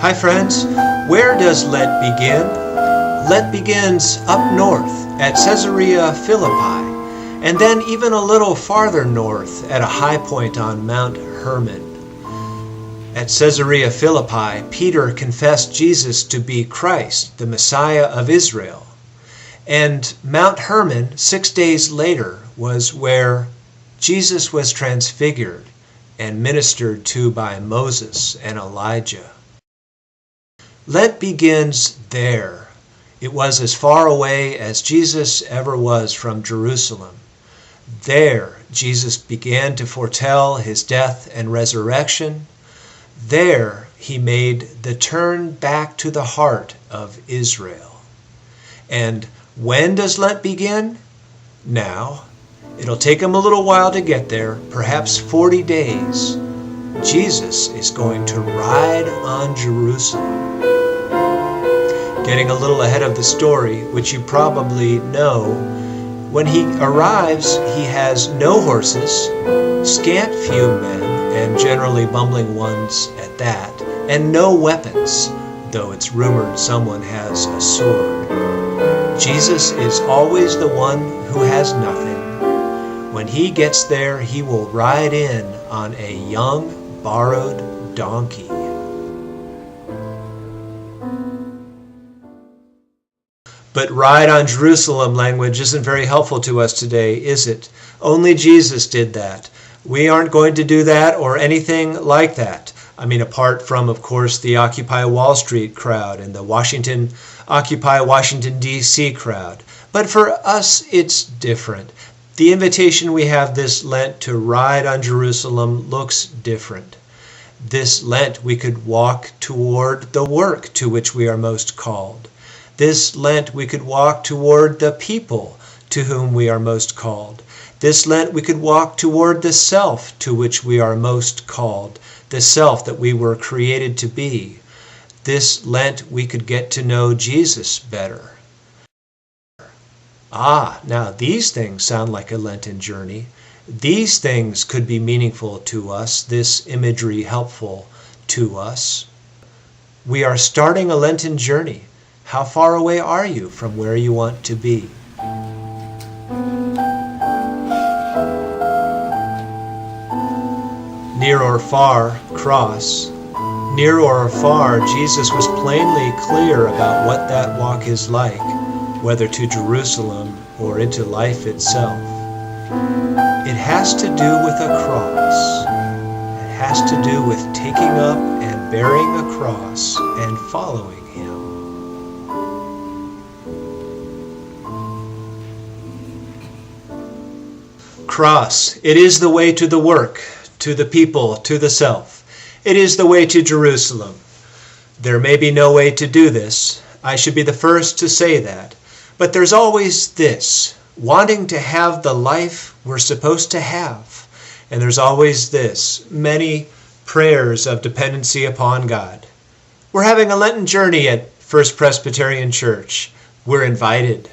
Hi friends, where does Lent begin? Lent begins up north at Caesarea Philippi, and then even a little farther north at a high point on Mount Hermon. At Caesarea Philippi, Peter confessed Jesus to be Christ, the Messiah of Israel. And Mount Hermon, 6 days later, was where Jesus was transfigured and ministered to by Moses and Elijah. Lent begins there. It was as far away as Jesus ever was from Jerusalem. There, Jesus began to foretell his death and resurrection. There, he made the turn back to the heart of Israel. And when does Lent begin? Now. It'll take him a little while to get there, perhaps 40 days. Jesus is going to ride on Jerusalem. Getting a little ahead of the story, which you probably know, when he arrives, he has no horses, scant few men, and generally bumbling ones at that, and no weapons, though it's rumored someone has a sword. Jesus is always the one who has nothing. When he gets there, he will ride in on a young, borrowed donkey. But ride on Jerusalem language isn't very helpful to us today, is it? Only Jesus did that. We aren't going to do that or anything like that. I mean, apart from, of course, the Occupy Wall Street crowd and the Occupy Washington, D.C. crowd. But for us, it's different. The invitation we have this Lent to ride on Jerusalem looks different. This Lent we could walk toward the work to which we are most called. This Lent we could walk toward the people to whom we are most called. This Lent we could walk toward the self to which we are most called, the self that we were created to be. This Lent we could get to know Jesus better. Now these things sound like a Lenten journey. These things could be meaningful to us, this imagery helpful to us. We are starting a Lenten journey. How far away are you from where you want to be? Near or far, cross. Near or far, Jesus was plainly clear about what that walk is like, whether to Jerusalem or into life itself. It has to do with a cross. It has to do with taking up and bearing a cross and following him. Cross. It is the way to the work, to the people, to the self. It is the way to Jerusalem. There may be no way to do this. I should be the first to say that. But there's always this, wanting to have the life we're supposed to have. And there's always this, many prayers of dependency upon God. We're having a Lenten journey at First Presbyterian Church. We're invited.